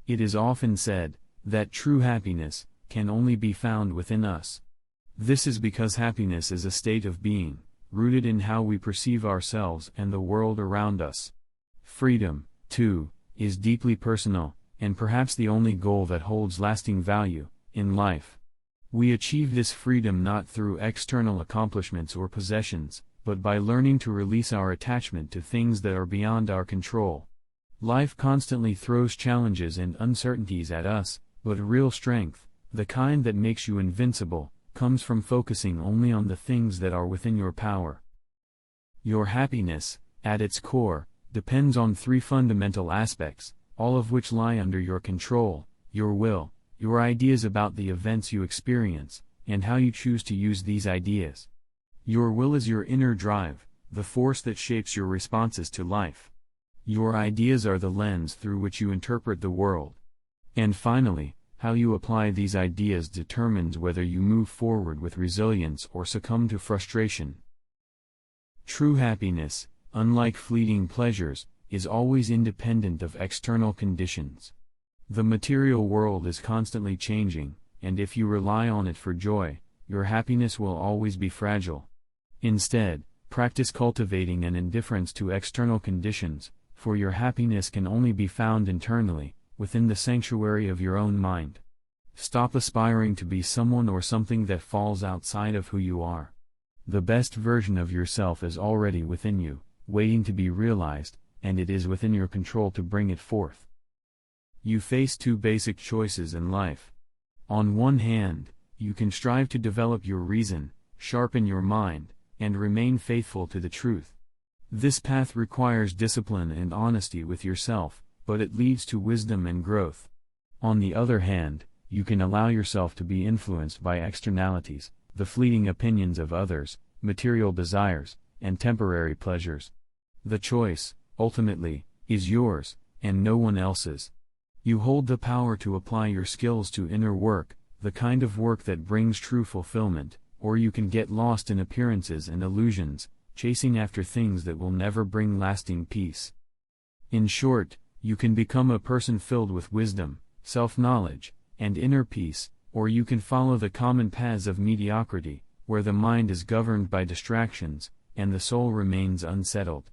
It is often said that true happiness can only be found within us. This is because happiness is a state of being, rooted in how we perceive ourselves and the world around us. Freedom, too, is deeply personal, and perhaps the only goal that holds lasting value in life. We achieve this freedom not through external accomplishments or possessions, but by learning to release our attachment to things that are beyond our control. Life constantly throws challenges and uncertainties at us, but real strength, the kind that makes you invincible, comes from focusing only on the things that are within your power. Your happiness, at its core, depends on three fundamental aspects, all of which lie under your control: your will, your ideas about the events you experience, and how you choose to use these ideas. Your will is your inner drive, the force that shapes your responses to life. Your ideas are the lens through which you interpret the world. And finally, how you apply these ideas determines whether you move forward with resilience or succumb to frustration. True happiness, unlike fleeting pleasures, is always independent of external conditions. The material world is constantly changing, and if you rely on it for joy, your happiness will always be fragile. Instead, practice cultivating an indifference to external conditions, for your happiness can only be found internally, within the sanctuary of your own mind. Stop aspiring to be someone or something that falls outside of who you are. The best version of yourself is already within you, waiting to be realized, and it is within your control to bring it forth. You face two basic choices in life. On one hand, you can strive to develop your reason, sharpen your mind, and remain faithful to the truth. This path requires discipline and honesty with yourself, but it leads to wisdom and growth. On the other hand, you can allow yourself to be influenced by externalities, the fleeting opinions of others, material desires, and temporary pleasures. The choice, ultimately, is yours, and no one else's. You hold the power to apply your skills to inner work, the kind of work that brings true fulfillment, or you can get lost in appearances and illusions, chasing after things that will never bring lasting peace. In short, you can become a person filled with wisdom, self-knowledge, and inner peace, or you can follow the common paths of mediocrity, where the mind is governed by distractions, and the soul remains unsettled.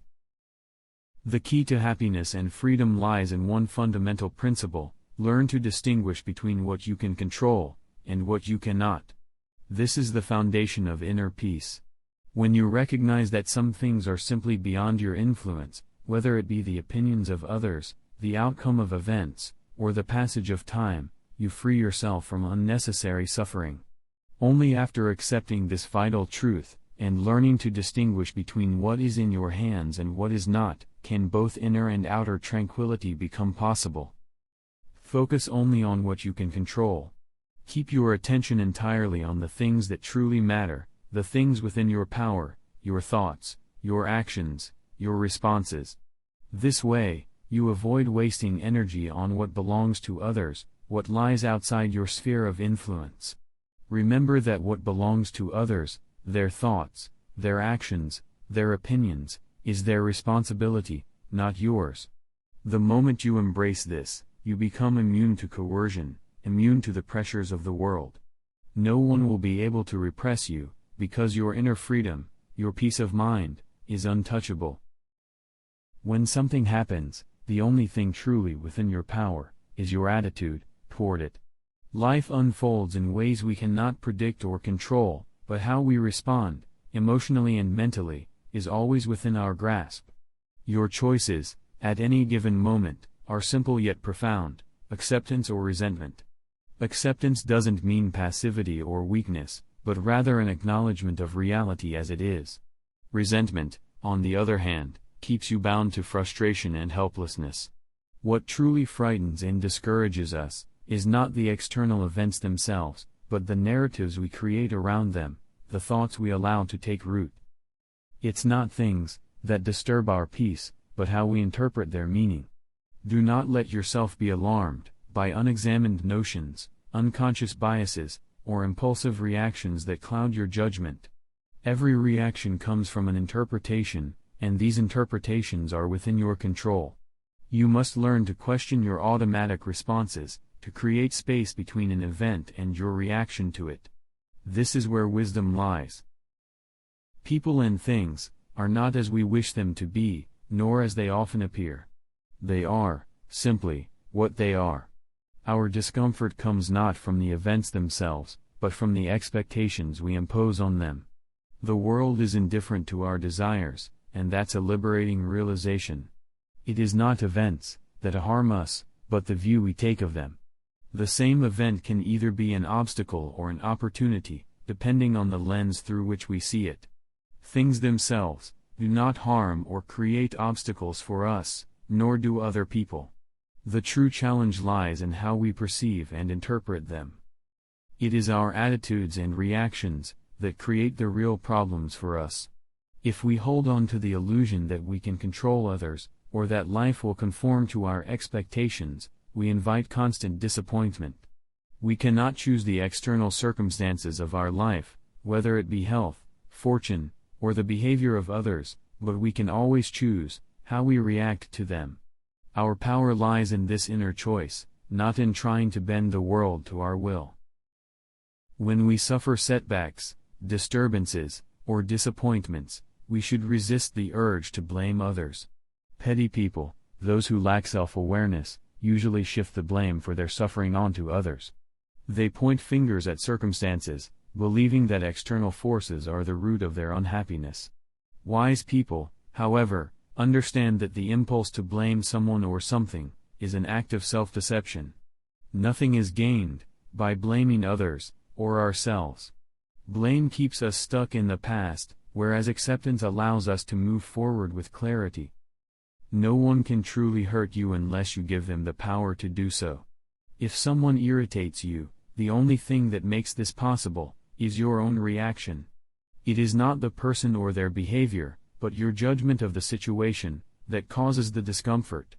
The key to happiness and freedom lies in one fundamental principle: learn to distinguish between what you can control, and what you cannot. This is the foundation of inner peace. When you recognize that some things are simply beyond your influence, whether it be the opinions of others, the outcome of events, or the passage of time, you free yourself from unnecessary suffering. Only after accepting this vital truth, and learning to distinguish between what is in your hands and what is not, can both inner and outer tranquility become possible. Focus only on what you can control. Keep your attention entirely on the things that truly matter, the things within your power, your thoughts, your actions, your responses. This way, you avoid wasting energy on what belongs to others, what lies outside your sphere of influence. Remember that what belongs to others, their thoughts, their actions, their opinions, is their responsibility, not yours. The moment you embrace this, you become immune to coercion, immune to the pressures of the world. No one will be able to repress you, because your inner freedom, your peace of mind, is untouchable. When something happens, the only thing truly within your power is your attitude toward it. Life unfolds in ways we cannot predict or control, but how we respond, emotionally and mentally, is always within our grasp. Your choices, at any given moment, are simple yet profound: acceptance or resentment. Acceptance doesn't mean passivity or weakness, but rather an acknowledgement of reality as it is. Resentment, on the other hand, keeps you bound to frustration and helplessness. What truly frightens and discourages us is not the external events themselves, but the narratives we create around them, the thoughts we allow to take root. It's not things that disturb our peace, but how we interpret their meaning. Do not let yourself be alarmed by unexamined notions, unconscious biases, or impulsive reactions that cloud your judgment. Every reaction comes from an interpretation, and these interpretations are within your control. You must learn to question your automatic responses, to create space between an event and your reaction to it. This is where wisdom lies. People and things are not as we wish them to be, nor as they often appear. They are, simply, what they are. Our discomfort comes not from the events themselves, but from the expectations we impose on them. The world is indifferent to our desires, and that's a liberating realization. It is not events that harm us, but the view we take of them. The same event can either be an obstacle or an opportunity, depending on the lens through which we see it. Things themselves do not harm or create obstacles for us, nor do other people. The true challenge lies in how we perceive and interpret them. It is our attitudes and reactions that create the real problems for us. If we hold on to the illusion that we can control others, or that life will conform to our expectations, we invite constant disappointment. We cannot choose the external circumstances of our life, whether it be health, fortune, or the behavior of others, but we can always choose how we react to them. Our power lies in this inner choice, not in trying to bend the world to our will. When we suffer setbacks, disturbances, or disappointments, we should resist the urge to blame others. Petty people, those who lack self-awareness, usually shift the blame for their suffering onto others. They point fingers at circumstances, believing that external forces are the root of their unhappiness. Wise people, however, understand that the impulse to blame someone or something is an act of self-deception. Nothing is gained by blaming others or ourselves. Blame keeps us stuck in the past, whereas acceptance allows us to move forward with clarity. No one can truly hurt you unless you give them the power to do so. If someone irritates you, the only thing that makes this possible is your own reaction. It is not the person or their behavior, but your judgment of the situation that causes the discomfort.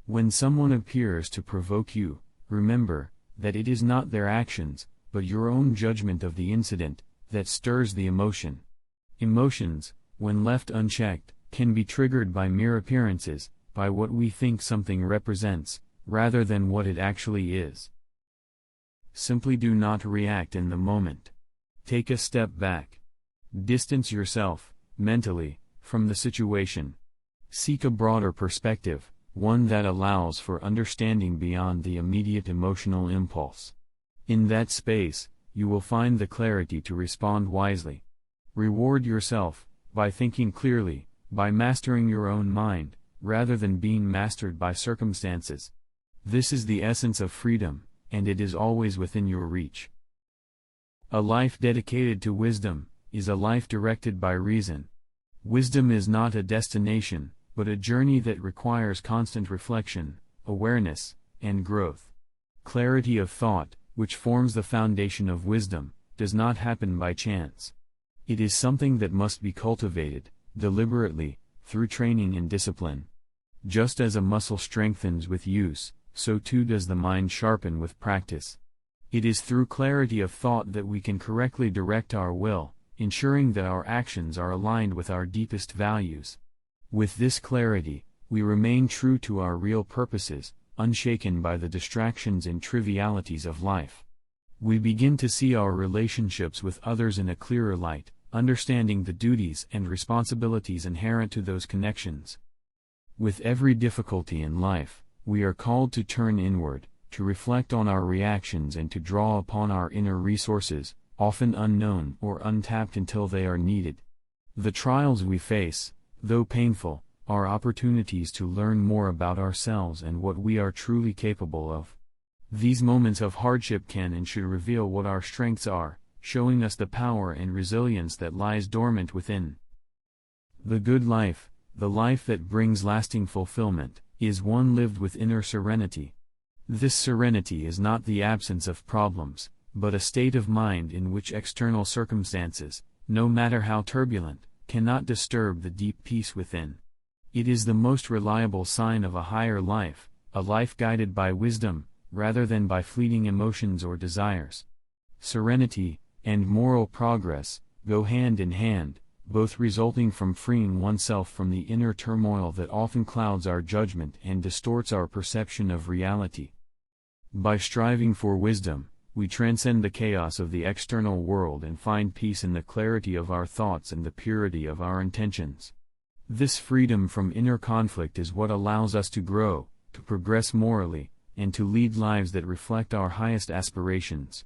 When someone appears to provoke you, remember that it is not their actions, but your own judgment of the incident that stirs the emotion. Emotions, when left unchecked, can be triggered by mere appearances, by what we think something represents, rather than what it actually is. Simply do not react in the moment. Take a step back. Distance yourself, mentally, from the situation. Seek a broader perspective, one that allows for understanding beyond the immediate emotional impulse. In that space, you will find the clarity to respond wisely. Reward yourself by thinking clearly, by mastering your own mind, rather than being mastered by circumstances. This is the essence of freedom, and it is always within your reach. A life dedicated to wisdom is a life directed by reason. Wisdom is not a destination, but a journey that requires constant reflection, awareness, and growth. Clarity of thought, which forms the foundation of wisdom, does not happen by chance. It is something that must be cultivated, deliberately, through training and discipline. Just as a muscle strengthens with use, so too does the mind sharpen with practice. It is through clarity of thought that we can correctly direct our will, ensuring that our actions are aligned with our deepest values. With this clarity, we remain true to our real purposes, unshaken by the distractions and trivialities of life. We begin to see our relationships with others in a clearer light, understanding the duties and responsibilities inherent to those connections. With every difficulty in life, we are called to turn inward, to reflect on our reactions and to draw upon our inner resources, often unknown or untapped until they are needed. The trials we face, though painful, are opportunities to learn more about ourselves and what we are truly capable of. These moments of hardship can and should reveal what our strengths are, showing us the power and resilience that lies dormant within. The good life, the life that brings lasting fulfillment, is one lived with inner serenity. This serenity is not the absence of problems, but a state of mind in which external circumstances, no matter how turbulent, cannot disturb the deep peace within. It is the most reliable sign of a higher life, a life guided by wisdom, rather than by fleeting emotions or desires. Serenity and moral progress go hand in hand, both resulting from freeing oneself from the inner turmoil that often clouds our judgment and distorts our perception of reality. By striving for wisdom, we transcend the chaos of the external world and find peace in the clarity of our thoughts and the purity of our intentions. This freedom from inner conflict is what allows us to grow, to progress morally, and to lead lives that reflect our highest aspirations.